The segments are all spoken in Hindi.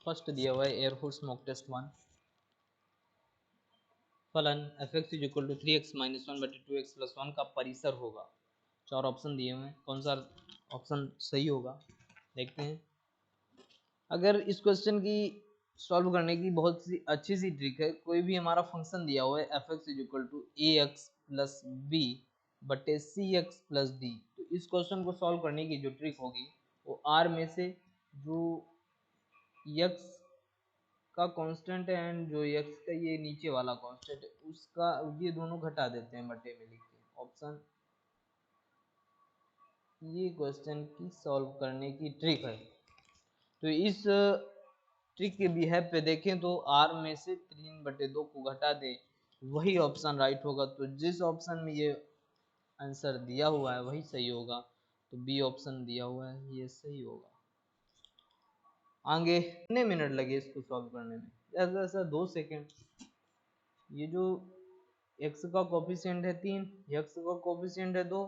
फर्स्ट दिया हुआ है एयरफोर्स मॉक टेस्ट 1, फलन fx is equal to 3x minus 1 बटे 2x प्लस 1 का परिसर होगा। 4 ऑप्शन दिए हुए हैं, कौन सा ऑप्शन सही होगा देखते हैं। अगर इस क्वेश्चन की सॉल्व करने की बहुत सी अच्छी सी ट्रिक है। कोई भी हमारा फंक्शन दिया हुआ है fx is equal to ax plus b बटे cx प्लस d, तो इस क्वेश्चन को सॉल्व करने की जो ट्रिक होगी वो r में से जो x का कांस्टेंट है एंड जो x का ये नीचे वाला कांस्टेंट है उसका ये दोनों घटा देते हैं बटे में लिख के ऑप्शन। ये क्वेश्चन की सॉल्व करने की ट्रिक है। तो इस ट्रिक के बिहेव पे देखें तो r में से 3/2 को घटा दे वही ऑप्शन राइट होगा। तो जिस ऑप्शन में ये आंसर दिया हुआ है वही सही होगा, तो बी ऑप्शन दिया हुआ है ये सही होगा। आगे कितने मिनट लगे इसको सॉल्व करने में? ऐसा ऐसा 2 सेकेंड। ये जो x का कोफिशिएंट है 3, x का कोफिशिएंट है 2,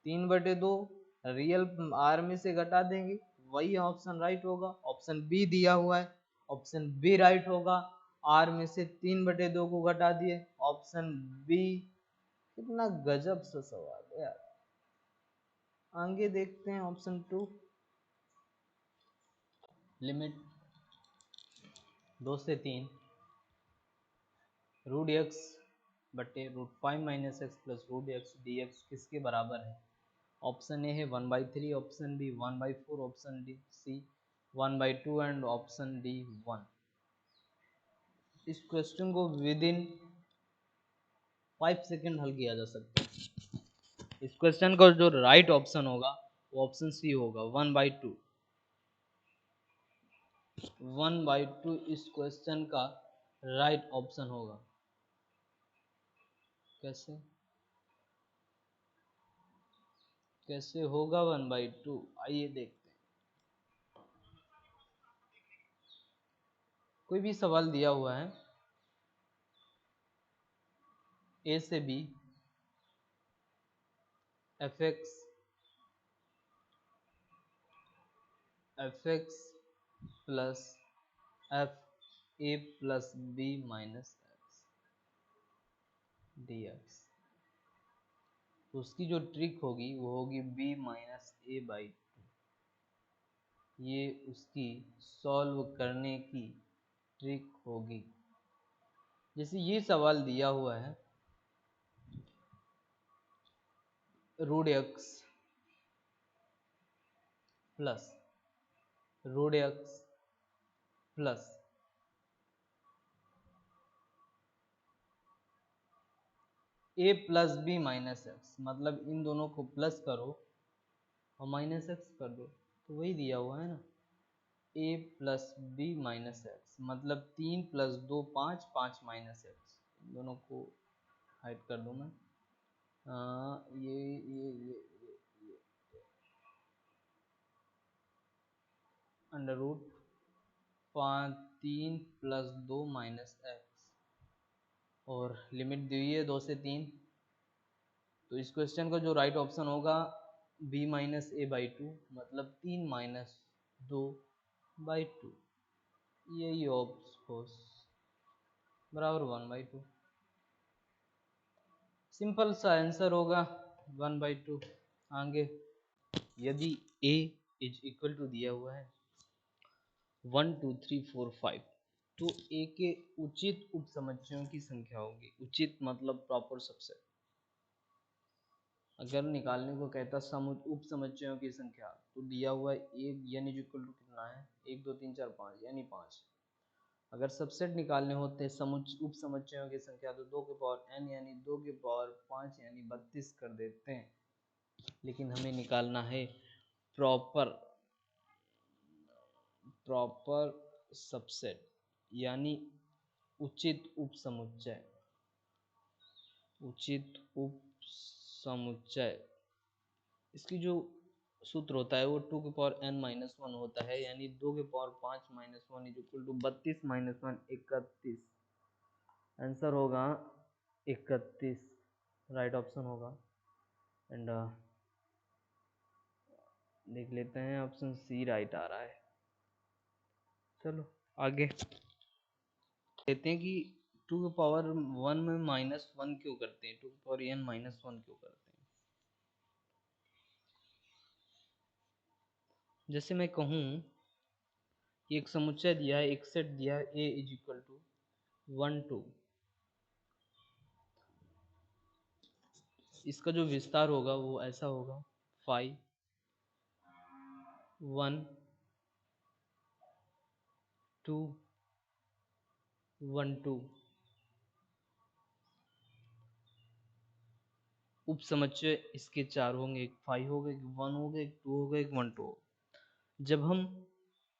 3/2 रियल r में से घटा देंगे वही ऑप्शन राइट होगा। ऑप्शन बी दिया हुआ है, ऑप्शन बी राइट होगा। r में से 3/2 को घटा दिए, ऑप्शन बी। कितना गजब सा सवाल है यार। आगे देखते हैं ऑप्शन 2, लिमिट 2 से 3 रूट एक्स बटे √5 minus x plus root x d x किसके बराबर है? ऑप्शन ए है 1/3, option B 1/4, option D C 1/2 and option D 1। इस क्वेश्चन को विद इन 5 सेकेंड हल किया जा सकता है। इस क्वेश्चन का जो राइट ऑप्शन होगा वो ऑप्शन सी होगा 1/2। 1/2 इस क्वेश्चन का राइट ऑप्शन होगा। कैसे कैसे होगा 1/2? आइए देखते हैं। कोई भी सवाल दिया हुआ है ए से b fx plus f a plus b minus x d x, तो उसकी जो ट्रिक होगी वो होगी b माइनस ए बाई 2। ये उसकी सॉल्व करने की ट्रिक होगी। जैसे ये सवाल दिया हुआ है root x plus root x plus a plus b minus x, मतलब इन दोनों को प्लस करो और माइनस एक्स कर दो, तो वही दिया हुआ है ना। ए प्लस बी माइनस एक्स मतलब 3 + 2 5, 5 माइनस एक्स, दोनों को हाइड कर दूं मैं। ये अंडर रूट 3 + 2 माइनस एक्स और लिमिट दी हुई है 2 से 3। तो इस क्वेश्चन का जो राइट ऑप्शन होगा b माइनस ए बाई 2 मतलब 3 माइनस 2/2, यही ऑप्शन बराबर 1/2। सिंपल सा आंसर होगा 1/2। आगे यदि a इज इक्वल टू दिया हुआ है 1 2 3 4 5, तो a के उचित उपसमुच्चयों की संख्या होगी। उचित मतलब प्रॉपर सबसेट। अगर निकालने को कहता उपसमुच्चयों की संख्या, तो दिया हुआ है एक यानी इक्वल टू कितना है 1 2 3 4 5 यानी 5। अगर सबसेट निकालने होते हैं उपसमुच्चयों की संख्या तो 2 के पावर n यानी 2 के पावर 5 यानी 32 कर देते हैं। लेकिन हमें निकालना है प्रॉपर सबसेट यानी उचित उपसमुच्चय। उचित उपसमुच्चय इसकी जो सूत्र होता है वो 2 के पावर n माइनस 1 होता है, यानी 2 के power 5 minus 1 is equal to 32 minus 1 31। Answer होगा 31, राइट ऑप्शन होगा। एंड देख लेते हैं ऑप्शन सी राइट आ रहा है। चलो आगे कहते हैं कि 2 की पावर 1 में -1 क्यों करते हैं, 2n -1 क्यों करते हैं। जैसे मैं कहूँ एक समुच्चय दिया है, एक सेट दिया है A इज इक्वल टू 1 2, इसका जो विस्तार होगा वो ऐसा होगा 5 1 2 1 2। उप समुच्चय इसके 4 होंगे, एक 5 होगा, एक 1 होगा, एक 2 होगा, एक 1 2। जब हम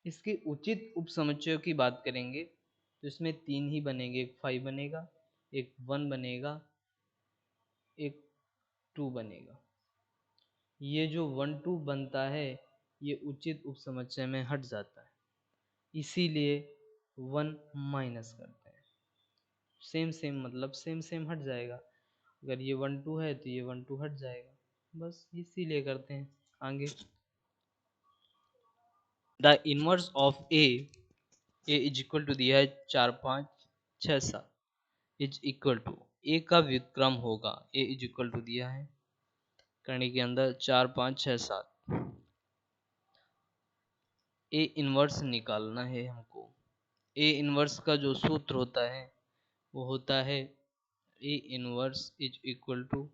इसके उचित उप समुच्चयों की बात करेंगे तो इसमें 3 ही बनेंगे, एक 5 बनेगा, एक 1 बनेगा, एक 2 बनेगा। ये जो 1 2 बनता है ये उचित उप समुच्चय में हट जाता है, इसीलिए 1 माइनस करते हैं। सेम सेम मतलब सेम सेम हट जाएगा, अगर ये 1 2 है तो ये 1 2 हट जाएगा, बस इसीलिए करते हैं। आगे the inverse of A is equal to दिया है 4 5 6 7 इज इक्वल टू ए का व्युत्क्रम होगा, ए इज इक्वल टू दिया है करने के अंदर 4 5 6 7, ए इनवर्स निकालना है हमको। ए इनवर्स का जो सूत्र होता है वो होता है A inverse is equal to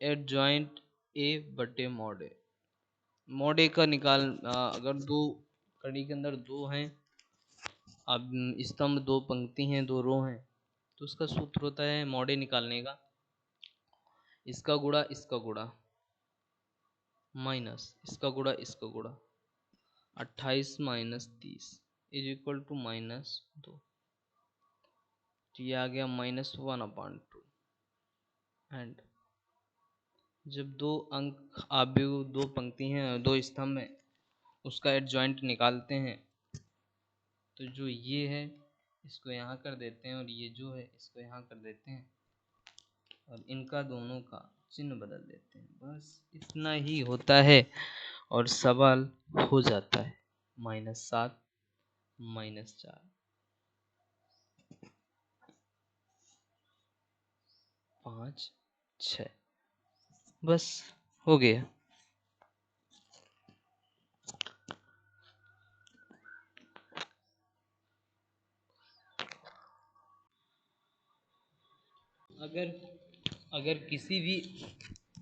adjoint A बटे मॉड ए। मॉड ए का अगर दो कड़ी के अंदर दो हैं, अब स्तंभ दो पंक्ति हैं दो रो हैं, तो उसका सूत्र होता है मॉड ए निकालने का, इसका गुणा माइनस इसका गुणा 28 माइनस 30 इज इक्वल टू -2। तो ये आ गया -1/2। एंड जब दो अंक आव्यूह दो पंक्ति हैं दो स्तंभ में उसका एडजॉइंट निकालते हैं तो जो ये है इसको यहाँ कर देते हैं और ये जो है इसको यहाँ कर देते हैं और इनका दोनों का चिन्ह बदल देते हैं, बस इतना ही होता है और सवाल हो जाता है। -7 -4 5 6, बस हो गया। अगर अगर किसी भी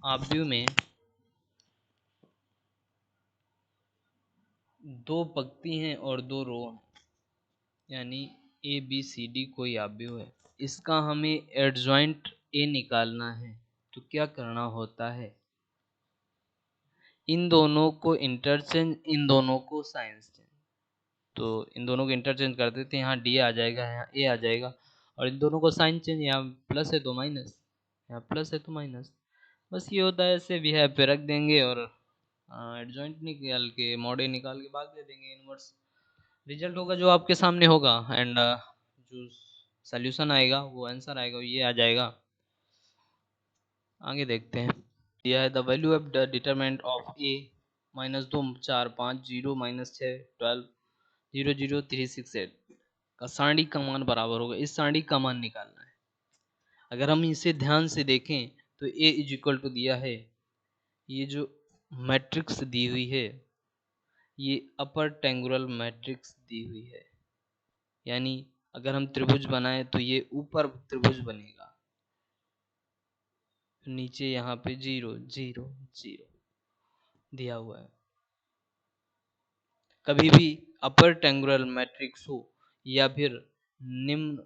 आव्यूह में दो पंक्ति हैं और दो रो हैं, यानी ए बी सी डी कोई आव्यूह है, इसका हमें एडजॉइंट ए निकालना है तो क्या करना होता है, इन दोनों को इंटरचेंज, इन दोनों को साइंस चेंज। तो इन दोनों को इंटरचेंज कर देते हैं, यहाँ डी आ जाएगा यहाँ ए आ जाएगा, और इन दोनों को साइन चेंज, यहाँ प्लस है तो माइनस, यहाँ प्लस है तो माइनस, बस ये होता है। ऐसे भी है पे रख देंगे और एडजॉइंट निकाल के मॉडे निकाल के भाग दे देंगे, इनवर्स रिजल्ट होगा जो आपके सामने होगा। एंड जो सॉल्यूशन आएगा वो आंसर आएगा, ये आ जाएगा। आगे देखते हैं, दिया है the value of the determinant of ए -2 4 5 0 -6 12 0 0 3 6 8 का सारणी का मान बराबर होगा, इस सारणी का मान निकालना है। अगर हम इसे ध्यान से देखें तो ए इज इक्वल टू दिया है, ये जो मैट्रिक्स दी हुई है ये अपर ट्रायंगुलर मैट्रिक्स दी हुई है, यानी अगर हम त्रिभुज बनाए तो ये ऊपर त्रिभुज बनेगा, नीचे यहाँ पे 0 0 0 दिया हुआ है। कभी भी अपर ट्रायंगुलर मैट्रिक्स हो या फिर निम्न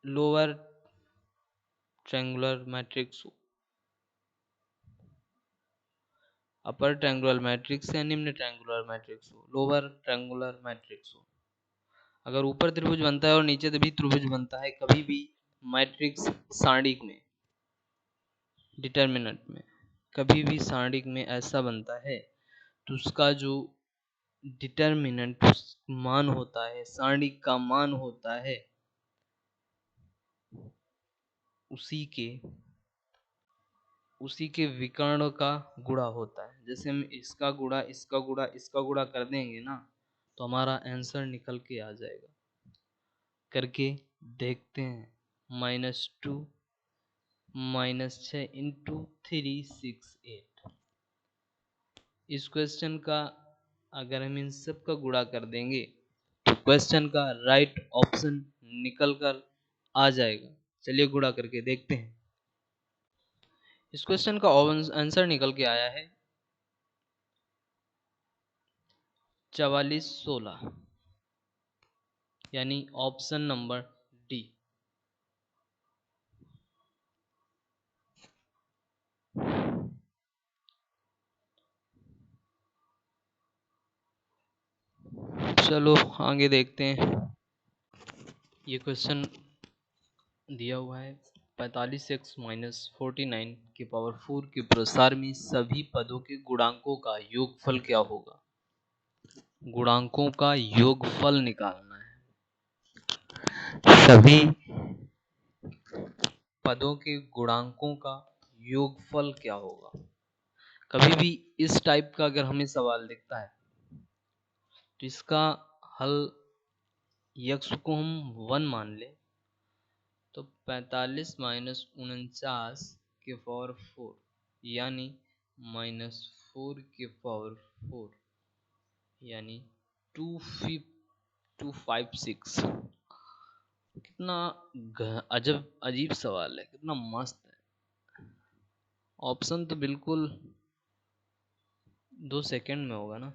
लोअर ट्रायंगुलर मैट्रिक्स हो, अपर ट्रायंगुलर मैट्रिक्स या निम्न ट्रायंगुलर मैट्रिक्स हो, लोअर ट्रायंगुलर मैट्रिक्स हो, अगर ऊपर त्रिभुज बनता है और नीचे भी त्रिभुज बनता है, कभी भी मैट्रिक्स सारणिक में डिटरमिनेंट में कभी भी सारणिक में ऐसा बनता है तो उसका जो डिटरमिनेंट मान होता है, सारणिक का मान होता है, उसी के विकर्ण का गुणा होता है। जैसे हम इसका गुणा कर देंगे ना, तो हमारा आंसर निकल के आ जाएगा। करके देखते हैं। -2 -6 इंटू 368। इस क्वेश्चन का अगर हम इन सब का गुणा कर देंगे तो क्वेश्चन का राइट ऑप्शन निकल कर आ जाएगा। चलिए गुणा करके देखते हैं। इस क्वेश्चन का आंसर निकल के आया है 4416, यानी ऑप्शन नंबर डी। चलो आगे देखते हैं। ये क्वेश्चन दिया हुआ है 45x - 49 के पावर 4 के प्रसार में सभी पदों के गुणांकों का योगफल क्या होगा। गुणांकों का योगफल निकालना है। सभी पदों के गुणांकों का योगफल क्या होगा। कभी भी इस टाइप का अगर हमें सवाल दिखता है तो इसका हल यक्ष को हम 1 मान ले तो 45 - 49 के पावर 4 यानी -4 के पावर 4 यानी 256। कितना अजीब सवाल है, कितना मस्त है। ऑप्शन तो बिल्कुल 2 सेकंड में होगा ना,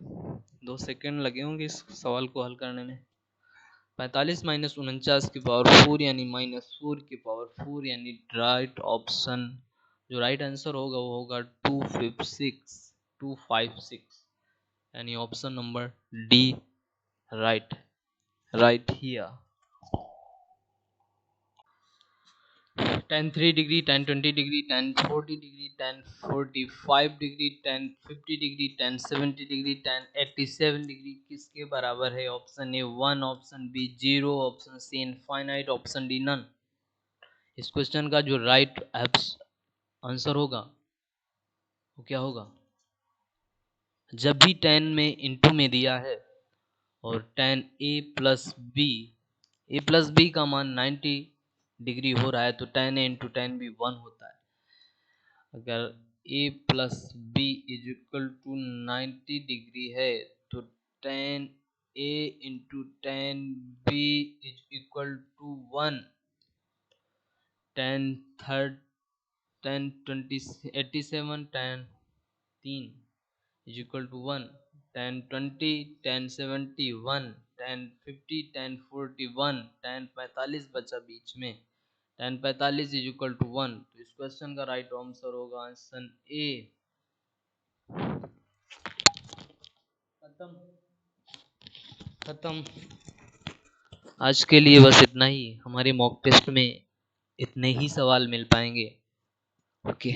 2 सेकंड लगे होंगे इस सवाल को हल करने में। 45 - 49 की पावर 4 यानी -4 की पावर 4 यानी राइट ऑप्शन, जो राइट आंसर होगा वो होगा 256 यानी option number D right here. tan 3 degree, tan 20 degree, tan 40 degree, tan 45 degree, tan 50 degree, tan 70 degree, tan 87 degree किसके बराबर है। Option A 1, option B 0, option C infinite, option D none. इस क्वेश्चन का जो राइट आंसर होगा वो क्या होगा। जब भी tan में इंटू में दिया है और tan a प्लस बी का मान 90 डिग्री हो रहा है तो tan a into tan b 1 होता है। अगर a plus b is equal to 90 degree है तो tan a into tan b is equal to 1। tan 87 tan 3 is equal to 1। tan 20 tan 70 1, tan 50 tan 41, tan 45 बचा बीच में, tan 45 इज इक्वल टू 1। तो इस क्वेश्चन का राइट आंसर होगा ऑप्शन ए। खत्म। आज के लिए बस इतना ही। हमारे मॉक टेस्ट में इतने ही सवाल मिल पाएंगे। ओके।